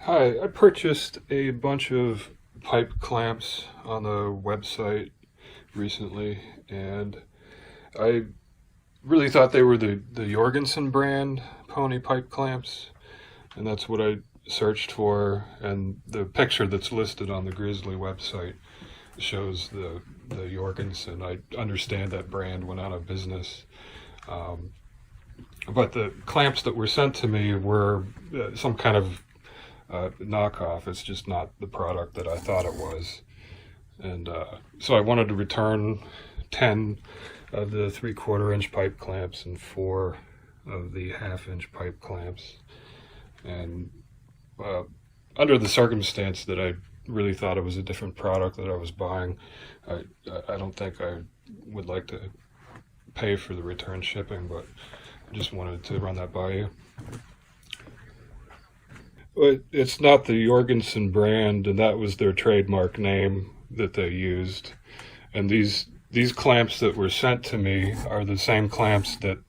Hi, I purchased a bunch of pipe clamps on the website recently, and I really thought they were the Jorgensen brand pony pipe clamps, and that's what I searched for. And the picture that's listed on the Grizzly website shows the Jorgensen. I understand that brand went out of business. Um, but the clamps that were sent to me were some kind of knockoff. It's just not the product that I thought it was. And so I wanted to return 10 of the 3/4 inch pipe clamps and 4 of the 1/2 inch pipe clamps. And uh, under the circumstance that I really thought it was a different product that I was buying, I, I don't think I would like to pay for the return shipping, but I just wanted to run that by you. It's not the Jorgensen brand, and that was their trademark name that they used. And these clamps that were sent to me are the same clamps that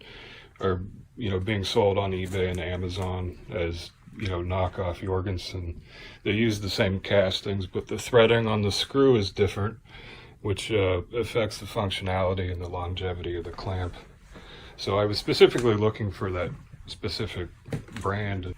are being sold on eBay and Amazon as knockoff Jorgensen. They use the same castings, but the threading on the screw is different, which affects the functionality and the longevity of the clamp. So I was specifically looking for that specific brand.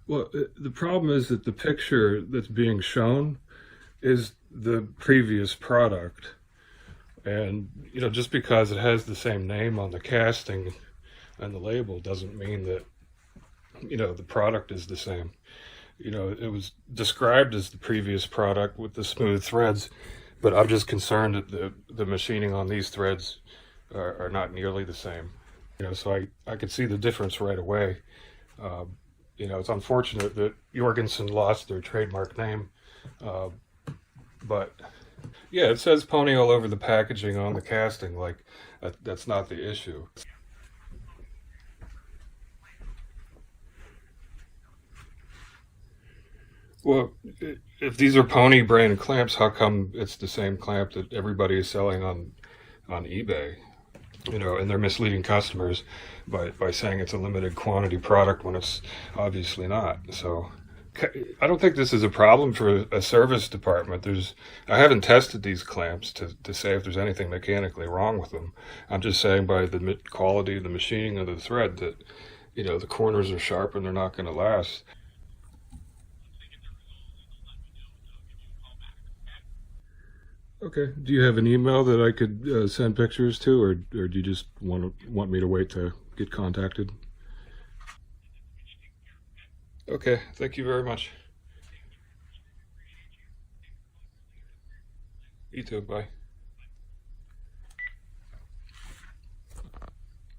Well, the problem is that the picture that's being shown is the previous product. And, just because it has the same name on the casting and the label doesn't mean that, the product is the same. It was described as the previous product with the smooth threads, but I'm just concerned that the machining on these threads are not nearly the same. So I could see the difference right away. It's unfortunate that Jorgensen lost their trademark name, but yeah, it says pony all over the packaging on the casting. Like that's not the issue. Well, if these are pony brand clamps, how come it's the same clamp that everybody is selling on eBay? And they're misleading customers by saying it's a limited quantity product when it's obviously not. So I don't think this is a problem for a service department. I haven't tested these clamps to say if there's anything mechanically wrong with them. I'm just saying by the quality of the machining of the thread that, the corners are sharp and they're not going to last. Okay. Do you have an email that I could send pictures to, or do you just want me to wait to get contacted? Okay. Thank you very much. You too. Bye.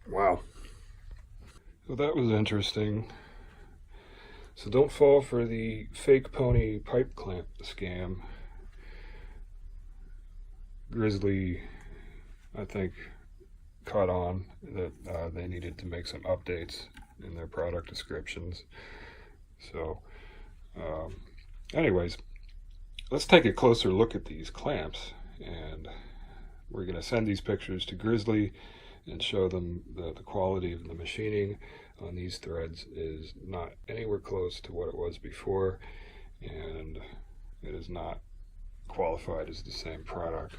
Wow. So that was interesting. So don't fall for the fake pony pipe clamp scam. Grizzly, I think, caught on that they needed to make some updates in their product descriptions. So, um, anyways, let's take a closer look at these clamps, and we're going to send these pictures to Grizzly and show them the quality of the machining on these threads is not anywhere close to what it was before, and it is not qualified as the same product.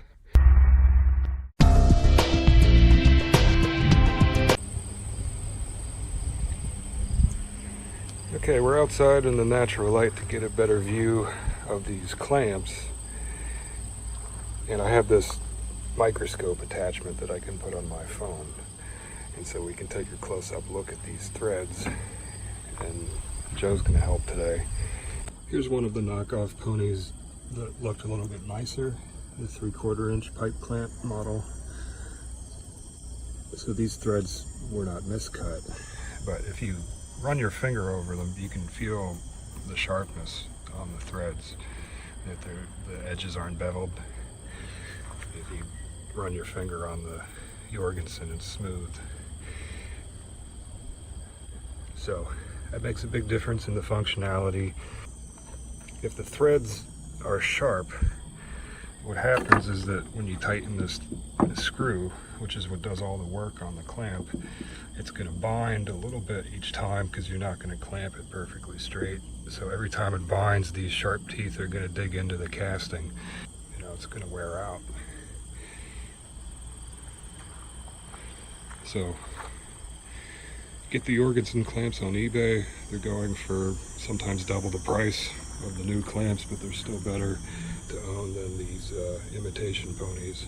Okay, we're outside in the natural light to get a better view of these clamps, and I have this microscope attachment that I can put on my phone, and so we can take a close-up look at these threads, and Joe's going to help today. Here's one of the knockoff ponies that looked a little bit nicer, the 3/4 inch pipe clamp model. So these threads were not miscut, but if you run your finger over them, you can feel the sharpness on the threads, that the edges aren't beveled. If you run your finger on the Jorgensen, it's smooth. So that makes a big difference in the functionality. If the threads are sharp, what happens is that when you tighten this screw, which is what does all the work on the clamp, it's going to bind a little bit each time because you're not going to clamp it perfectly straight. So every time it binds, these sharp teeth are going to dig into the casting. You know, it's going to wear out. So get the Jorgensen clamps on eBay. They're going for sometimes double the price of the new clamps, but they're still better to own than these imitation ponies.